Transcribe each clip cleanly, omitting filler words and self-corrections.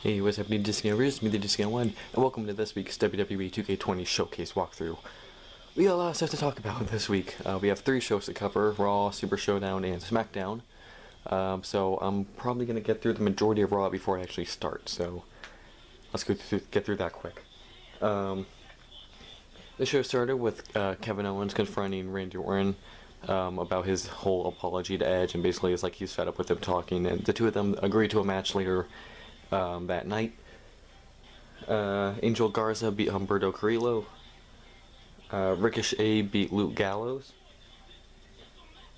Hey, what's happening, Discounts? Me, the Guy01, and welcome to this week's WWE 2K20 Showcase walkthrough. We got a lot of stuff to talk about this week. We have 3 shows to cover: Raw, Super Showdown, and SmackDown. So I'm probably going to get through the majority of Raw before I actually start, so let's get through that quick. The show started with Kevin Owens confronting Randy Orton about his whole apology to Edge, and basically it's like he's fed up with him talking, and the two of them agreed to a match later that night. Angel Garza beat Humberto Carrillo. Ricochet beat Luke Gallows.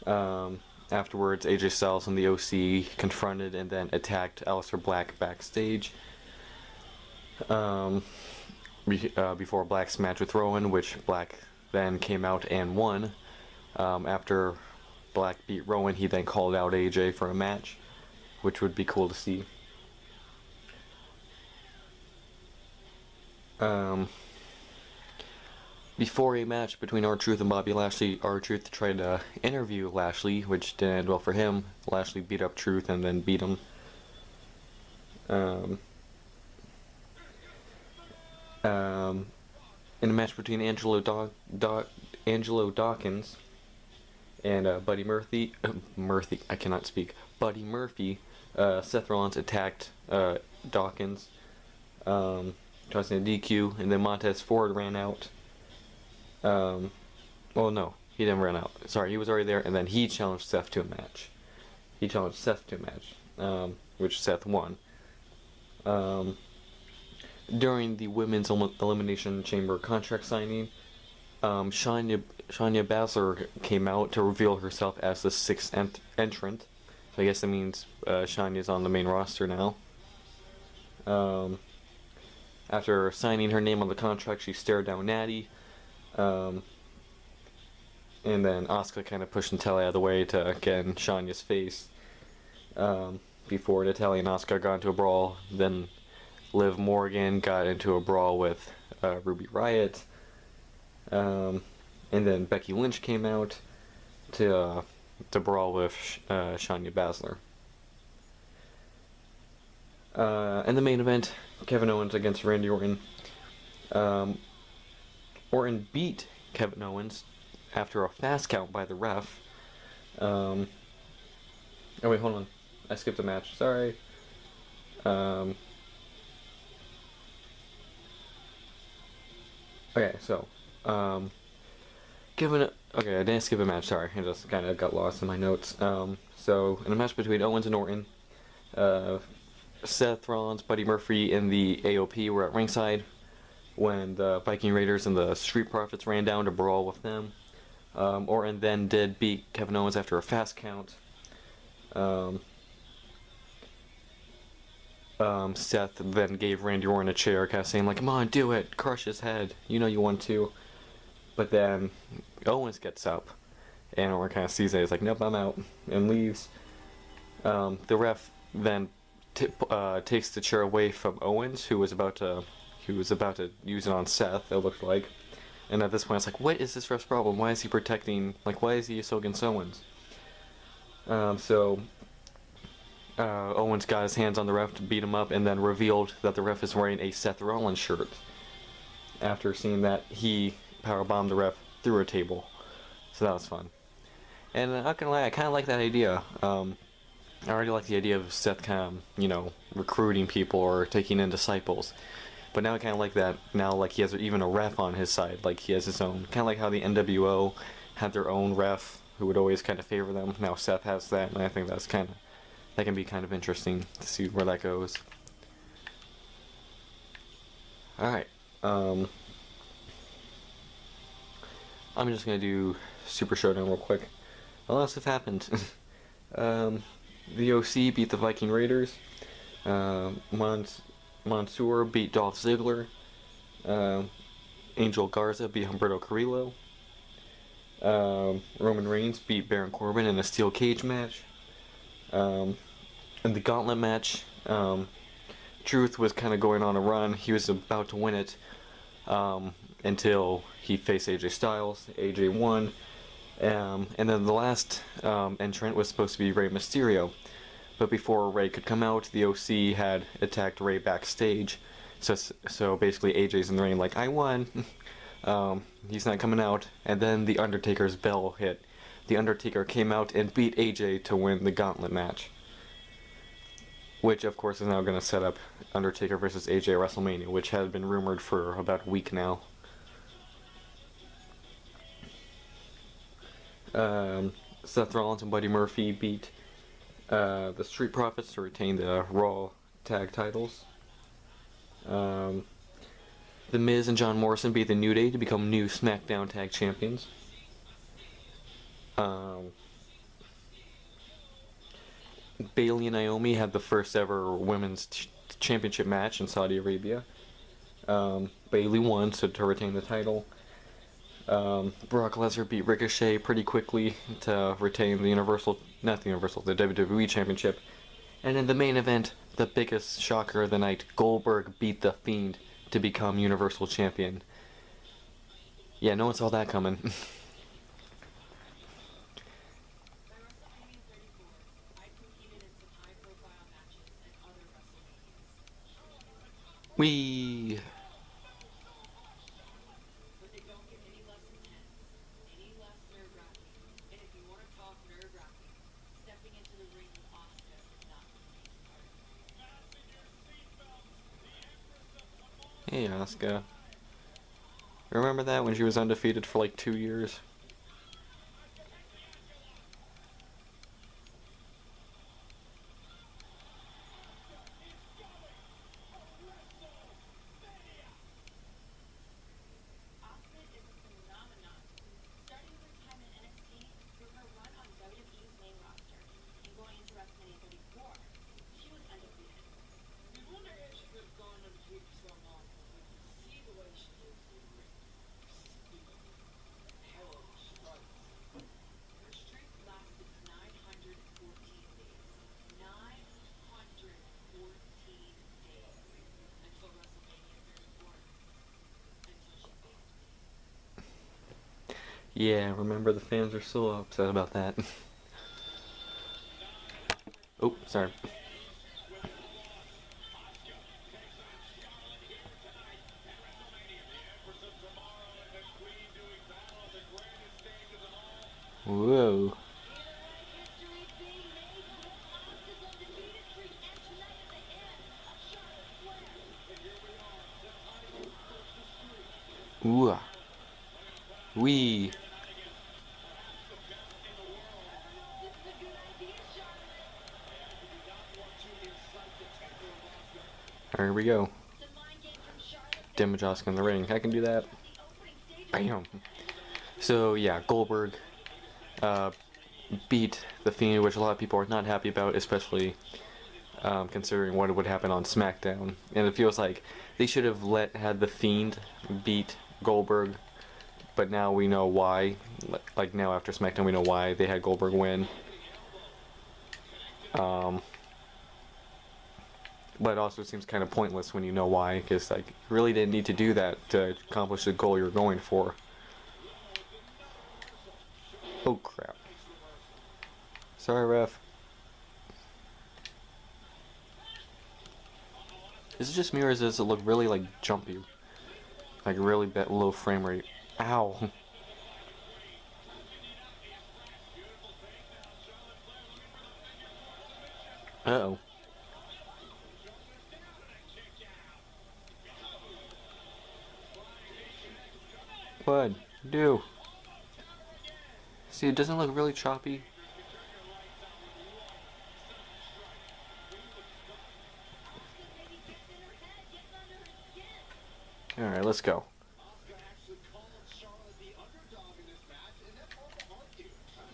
Afterwards, AJ Styles and the OC confronted and then attacked Aleister Black backstage. Before Black's match with Rowan, which Black then came out and won. After Black beat Rowan, he then called out AJ for a match, which would be cool to see. Before a match between R-Truth and Bobby Lashley, R-Truth tried to interview Lashley, which didn't end well for him. Lashley beat up Truth and then beat him. In a match between Angelo Dawkins and Buddy Murphy, Buddy Murphy, Seth Rollins attacked Dawkins, causing a DQ, and then Montez Ford ran out. Well, no, he didn't run out. Sorry, he was already there, and then he challenged Seth to a match. Which Seth won. During the Women's Elimination Chamber contract signing, Shayna Baszler came out to reveal herself as the 6th entrant. So I guess that means Shayna's on the main roster now. After signing her name on the contract, she stared down Natty. And then Asuka kind of pushed Natalya out of the way to get in Shayna's face. Before Natalya and Asuka got into a brawl, then Liv Morgan got into a brawl with Ruby Riott. And then Becky Lynch came out to brawl with Shayna Baszler. In the main event, Kevin Owens against Randy Orton. Orton beat Kevin Owens after a fast count by the ref. Oh wait, hold on. I skipped a match. Sorry. Okay, so Okay, I didn't skip a match. Sorry, I just kind of got lost in my notes. So in a match between Owens and Orton, Seth Rollins, Buddy Murphy, and the AOP were at ringside when the Viking Raiders and the Street Profits ran down to brawl with them. Orton then did beat Kevin Owens after a fast count. Seth then gave Randy Orton a chair, kind of saying like, "Come on, do it, crush his head. You know you want to." But then Owens gets up, and Orton kind of sees it. He's like, "Nope, I'm out," and leaves. The ref then takes the chair away from Owens, who was about to use it on Seth, it looked like. And at this point, it's like, what is this ref's problem? Why is he protecting? Like, why is he so against Owens? Owens got his hands on the ref to beat him up, and then revealed that the ref is wearing a Seth Rollins shirt. After seeing that, he powerbombed the ref through a table. So that was fun. And I'm not gonna lie, I kind of like that idea. I already like the idea of Seth kind of, recruiting people or taking in disciples. But now I kind of like that. Now, like, he has even a ref on his side. Like, he has his own. Kind of like how the NWO had their own ref who would always kind of favor them. Now Seth has that, and I think that can be kind of interesting to see where that goes. Alright. I'm just going to do Super Showdown real quick. A lot of stuff happened. The OC beat the Viking Raiders. Mansoor beat Dolph Ziggler. Angel Garza beat Humberto Carrillo. Roman Reigns beat Baron Corbin in a steel cage match. In the gauntlet match, Truth was kind of going on a run. He was about to win it until he faced AJ Styles. AJ won. And then the last entrant was supposed to be Rey Mysterio. But before Ray could come out, the OC had attacked Ray backstage. So basically AJ's in the ring like, I won. He's not coming out. And then the Undertaker's bell hit. The Undertaker came out and beat AJ to win the gauntlet match. Which, of course, is now going to set up Undertaker versus AJ at WrestleMania, which had been rumored for about a week now. Seth Rollins and Buddy Murphy beat the Street Profits to retain the Raw tag titles. The Miz and John Morrison beat the New Day to become new SmackDown Tag Champions. Bayley and Naomi had the first ever women's championship match in Saudi Arabia. Bayley won to retain the title. Brock Lesnar beat Ricochet pretty quickly to retain the the WWE Championship. And in the main event, the biggest shocker of the night, Goldberg beat The Fiend to become Universal Champion. Yeah, no one saw that coming. We. Hey, Asuka. Remember that when she was undefeated for like 2 years? Yeah, remember the fans are still upset about that. Oh, sorry. Whoa. Ooh. Wee. Here we go. Damage Asuka in the ring. I can do that. Bam. So yeah, Goldberg beat The Fiend, which a lot of people are not happy about, especially considering what would happen on SmackDown. And it feels like they should have had The Fiend beat Goldberg, but now we know why. Like now after SmackDown, we know why they had Goldberg win. But it also seems kind of pointless when you know why, because like you really didn't need to do that to accomplish the goal you're going for. Oh crap. Sorry, ref. Is it just me, or does it look really like jumpy? Like really low frame rate. Ow. Uh-oh. What? Do. See, it doesn't look really choppy. Alright, let's go.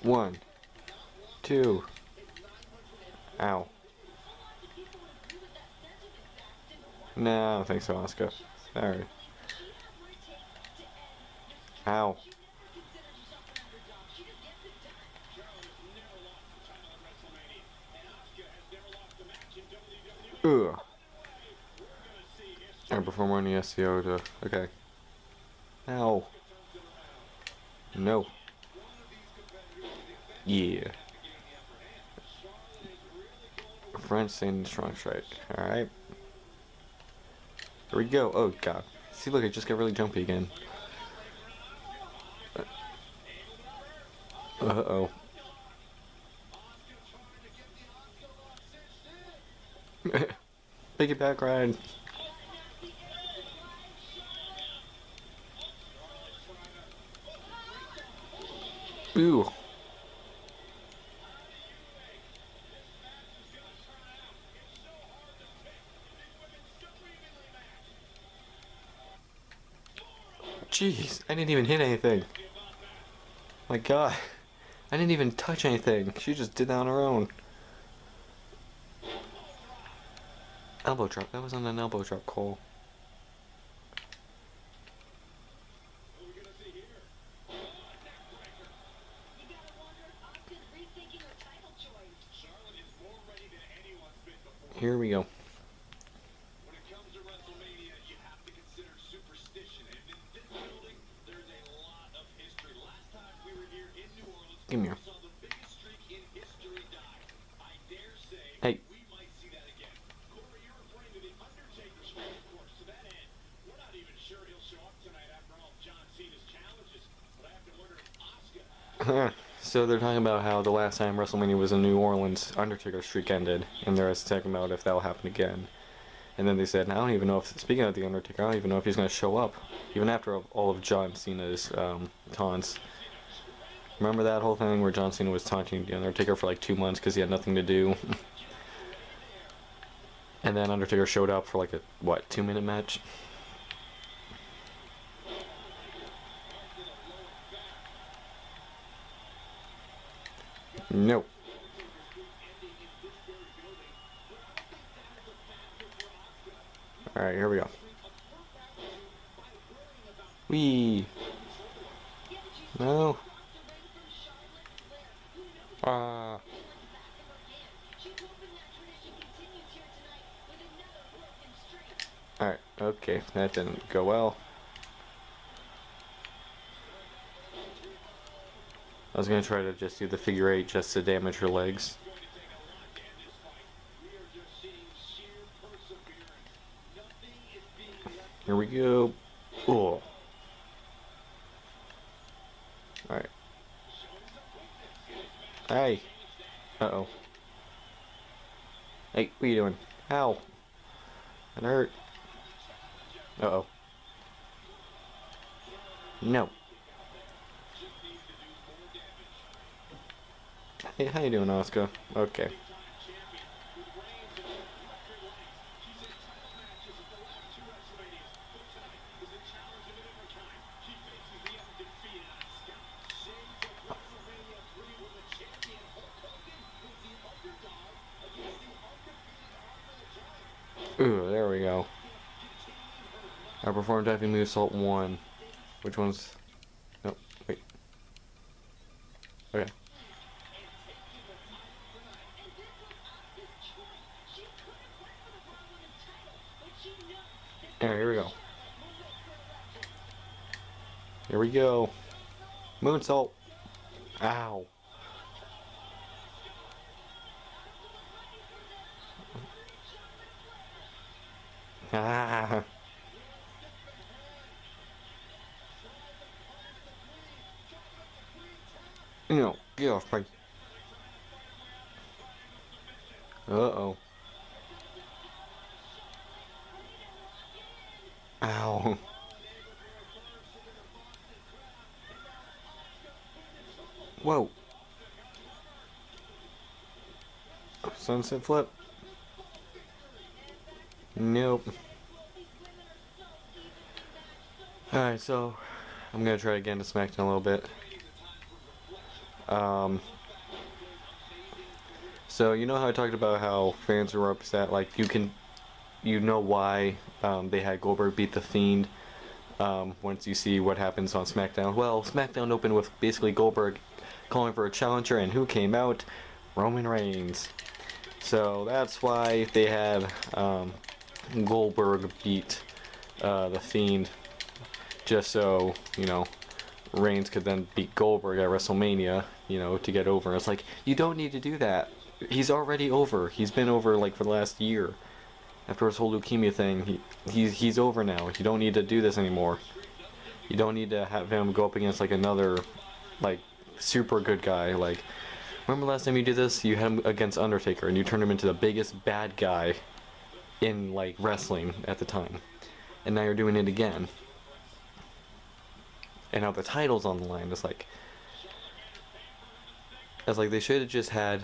One. Two. Ow. No, I don't think so, Asuka. Sorry. Ow. Ugh. I perform on the SEO to... Okay. Ow. No. Yeah. French saying strong strike. Alright. Here we go. Oh god. See, look, it just got really jumpy again. Uh-oh. Piggyback ride. Ooh. Jeez, I didn't even hit anything. My god. I didn't even touch anything. She just did that on her own. Elbow drop. That was on an elbow drop, Cole. Here we go. When it comes to WrestleMania, you have to consider superstition. And in this building, there's a lot of history. Last time we were here in New Orleans, Give me here. we saw the biggest streak in history die. I dare say Hey. we might see that again. Corey, you're referring to the Undertaker streak, of course. To that end, we're not even sure he'll show up tonight after all of John Cena's challenges. But I have to wonder if Asuka... So they're talking about how the last time WrestleMania was in New Orleans, Undertaker streak ended, and they're talking about if that'll happen again. And then they said, I don't even know if, speaking of the Undertaker, I don't even know if he's going to show up, even after all of John Cena's taunts. Remember that whole thing where John Cena was taunting the Undertaker for like 2 months because he had nothing to do? And then Undertaker showed up for like a, what, 2-minute match? Nope. Alright, here we go. Wee. No. Alright, okay. That didn't go well. I was gonna try to just do the figure 8 just to damage her legs. Here we go. Oh. Alright. Hey. Uh-oh. Hey, what are you doing? Ow. That hurt. Uh-oh. No. Hey, how you doing, Asuka? Okay. Ooh, there we go. I performed diving moonsault 1. Which one's... Nope, wait. Okay. Alright, here we go. Here we go. Moonsault. Ow. Ah. No, get off me. Uh-oh. Ow. Whoa. Sunset flip. Nope. Alright, so I'm gonna try again to SmackDown a little bit. So you know how I talked about how fans were upset, like you know why they had Goldberg beat the Fiend once you see what happens on SmackDown. Well, SmackDown opened with basically Goldberg calling for a challenger, and who came out? Roman Reigns. So that's why they had Goldberg beat the Fiend, just so, you know, Reigns could then beat Goldberg at WrestleMania, you know, to get over. It's like, you don't need to do that. He's already over. He's been over like for the last year. After his whole leukemia thing, he's over now. You don't need to do this anymore. You don't need to have him go up against like another like super good guy. Like, remember last time you did this? You had him against Undertaker and you turned him into the biggest bad guy in like wrestling at the time. And now you're doing it again. And now the title's on the line. It's like they should have just had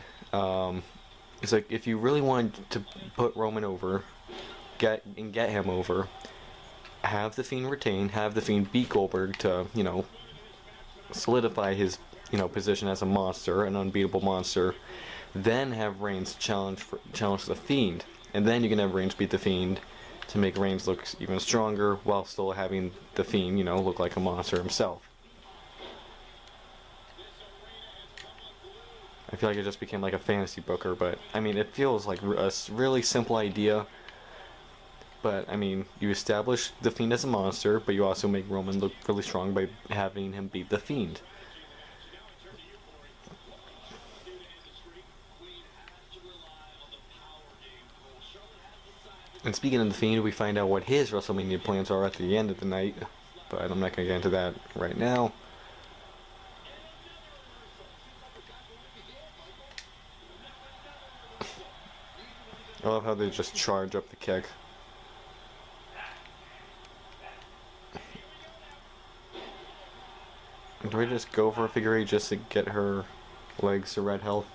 it's like if you really wanted to put Roman over, get him over, have the Fiend retain, have the Fiend beat Goldberg to, you know, solidify his, you know, position as a monster, an unbeatable monster, then have Reigns challenge the Fiend, and then you can have Reigns beat the Fiend to make Reigns look even stronger while still having the Fiend, you know, look like a monster himself. I feel like it just became like a fantasy booker, but I mean, it feels like a really simple idea. But I mean, you establish the Fiend as a monster, but you also make Roman look really strong by having him beat the Fiend. And speaking of the Fiend, we find out what his WrestleMania plans are at the end of the night, but I'm not going to get into that right now. I love how they just charge up the kick. Do I just go for a figure eight just to get her legs to red health?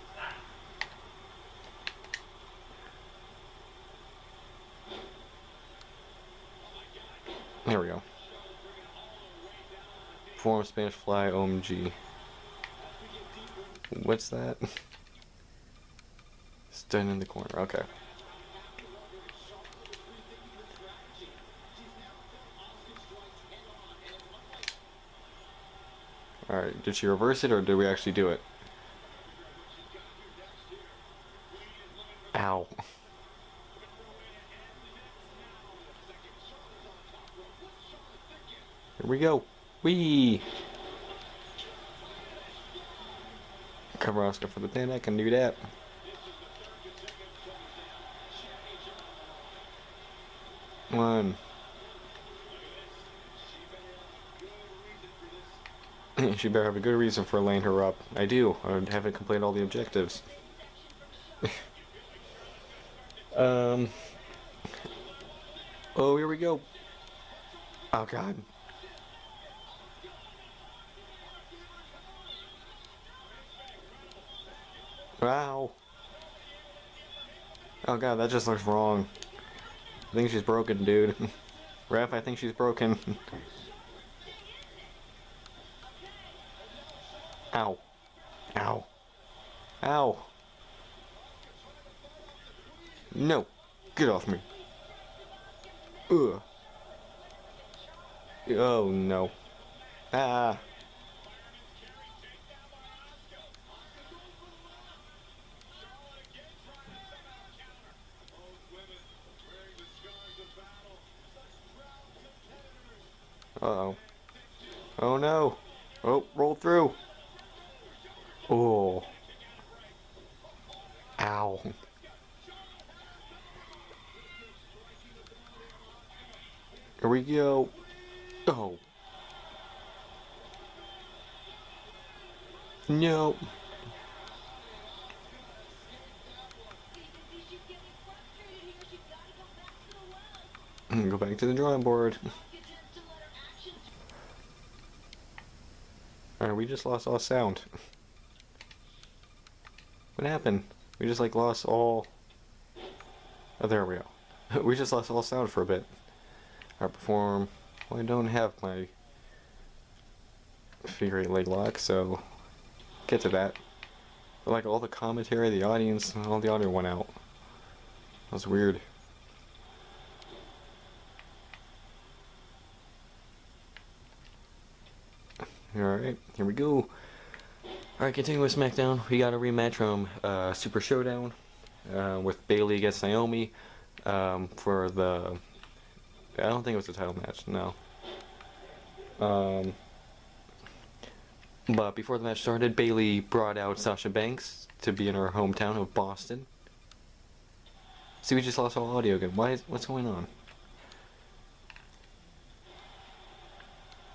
There we go. Form Spanish Fly OMG. What's that? Stand in the corner. Okay. Alright, did she reverse it or did we actually do it? Ow. Here we go. Whee! Cover Asuka for the pin, I can do that. One. She better have a good reason for laying her up. I do. I haven't completed all the objectives. Oh, here we go. Oh, God. Wow. Oh, God, that just looks wrong. I think she's broken, dude. Ref, I think she's broken. Ow. Ow. Ow. No. Get off me. Ugh. Oh, no. Ah. Uh-oh. Oh, no. Oh, roll through. Oh. Ow. Here we go. Oh. No. Go back to the drawing board. Alright, we just lost all sound. What happened? We just like lost all... Oh, there we go. We just lost all sound for a bit. Alright, perform. Well, I don't have my figure eight leg lock, so get to that. But like all the commentary, the audience, all the audio went out. That was weird. Alright, here we go. Alright, continuing with SmackDown, we got a rematch from Super Showdown with Bayley against Naomi for the... I don't think it was a title match, no. But before the match started, Bayley brought out Sasha Banks to be in her hometown of Boston. See, we just lost all audio again. What's going on?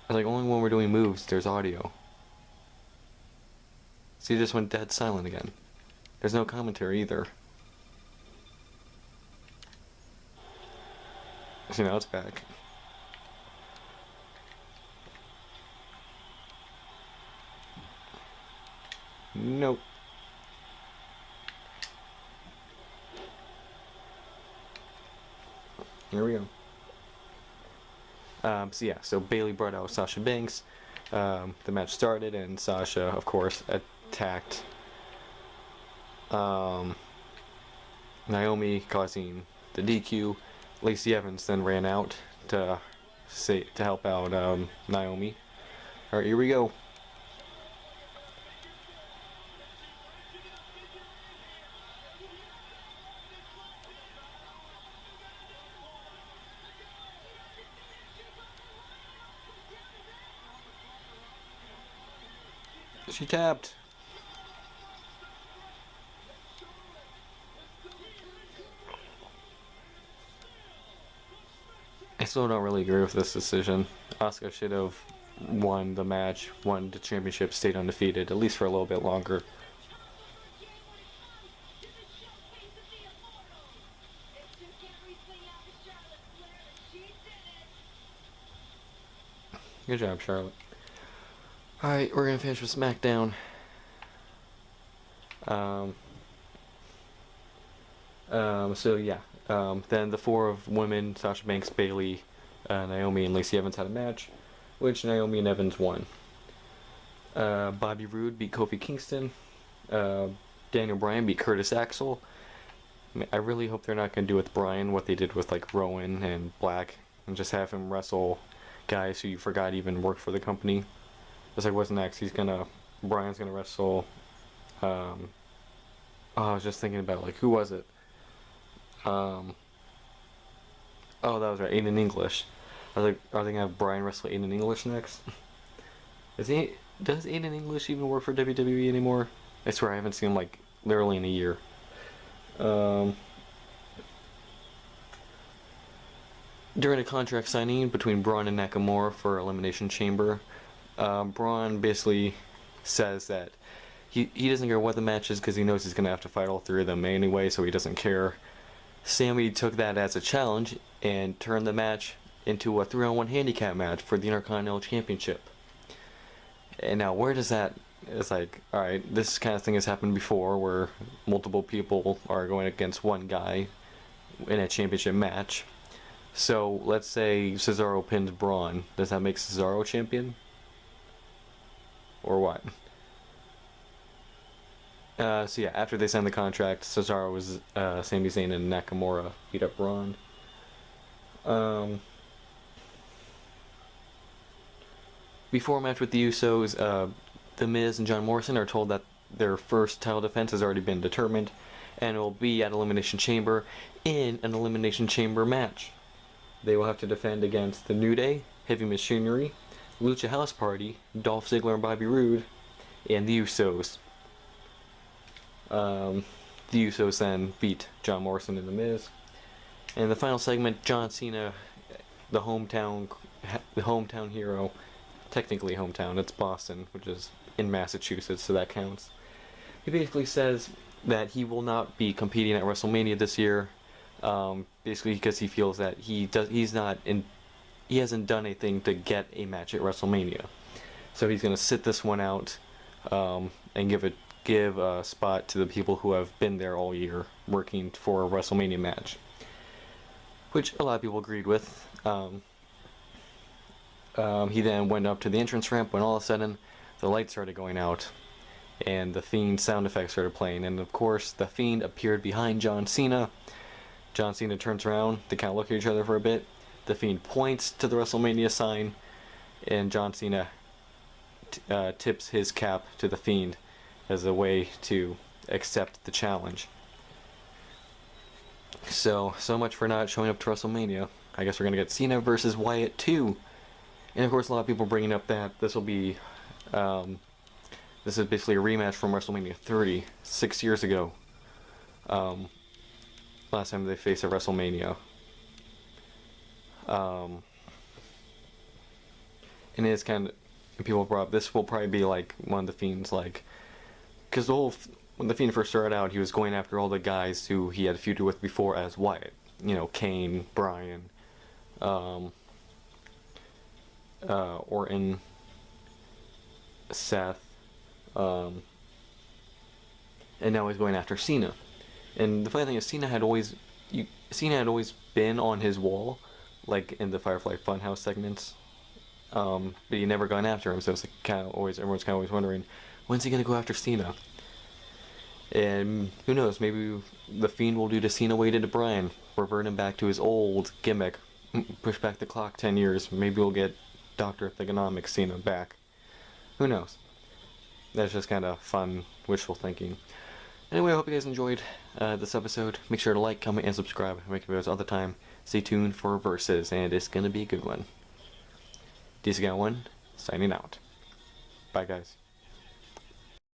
It's like only when we're doing moves there's audio. See, it just went dead silent again. There's no commentary either. See, now it's back. Nope. Here we go. So Bayley brought out Sasha Banks. The match started, and Sasha, of course, attacked Naomi, causing the DQ. Lacey Evans then ran out to help out Naomi. All right, here we go. She tapped. I still don't really agree with this decision. Asuka should have won the match, won the championship, stayed undefeated, at least for a little bit longer. Good job, Charlotte. Alright, we're gonna finish with SmackDown. Then the four of women, Sasha Banks, Bayley, Naomi, and Lacey Evans had a match, which Naomi and Evans won. Bobby Roode beat Kofi Kingston. Daniel Bryan beat Curtis Axel. I really hope they're not gonna do with Bryan what they did with like Rowan and Black, and just have him wrestle guys who you forgot even worked for the company. It's like, what's next? Bryan's gonna wrestle, I was just thinking about, like, who was it? Oh, that was right, Aiden English. I was like, are they gonna have Bryan wrestle Aiden English next? Does Aiden English even work for WWE anymore? I swear I haven't seen him, like, literally in a year. During a contract signing between Braun and Nakamura for Elimination Chamber, Braun basically says that he doesn't care what the match is because he knows he's going to have to fight all three of them anyway, so he doesn't care. Sammy took that as a challenge and turned the match into a 3-on-1 handicap match for the Intercontinental Championship. And now where does that... It's like, alright, this kind of thing has happened before where multiple people are going against one guy in a championship match. So let's say Cesaro pins Braun. Does that make Cesaro champion? Or what? After they signed the contract, Cesaro was Sami Zayn and Nakamura beat up Braun. Before a match with the Usos, The Miz and John Morrison are told that their first title defense has already been determined and will be at Elimination Chamber in an Elimination Chamber match. They will have to defend against the New Day, Heavy Machinery, Lucha House Party, Dolph Ziggler and Bobby Roode, and the Usos. The Usos then beat John Morrison and The Miz. And the final segment, John Cena, the hometown hero, technically hometown, it's Boston, which is in Massachusetts, so that counts. He basically says that he will not be competing at WrestleMania this year, basically because he feels that he hasn't done anything to get a match at WrestleMania. So he's going to sit this one out and give a spot to the people who have been there all year working for a WrestleMania match, which a lot of people agreed with. He then went up to the entrance ramp when all of a sudden the lights started going out and the Fiend sound effects started playing, and of course the Fiend appeared behind John Cena. John Cena turns around, they kind of look at each other for a bit. The Fiend points to the WrestleMania sign, and John Cena tips his cap to the Fiend as a way to accept the challenge. So much for not showing up to WrestleMania. I guess we're going to get Cena versus Wyatt 2. And of course a lot of people bringing up that this will be This is basically a rematch from WrestleMania 30, 6 years ago. Last time they faced at WrestleMania. And it is kind of, people brought up, this will probably be like one of the Fiend's, like, because when the Fiend first started out, he was going after all the guys who he had feuded with before as Wyatt. You know, Kane, Bryan, Orton, Seth, and now he's going after Cena. And the funny thing is, Cena had always been on his wall, like in the Firefly Funhouse segments, but he never gone after him. So it's like everyone's kind of always wondering, when's he gonna go after Cena? And who knows? Maybe the Fiend will do to Cena what he did to Bryan, revert him back to his old gimmick, push back the clock 10 years. Maybe we'll get Dr. Thugonomics Cena back. Who knows? That's just kind of fun, wishful thinking. Anyway, I hope you guys enjoyed this episode. Make sure to like, comment, and subscribe. I'm making videos all the time. Stay tuned for Versus, and it's going to be a good one. Guy01, signing out. Bye, guys.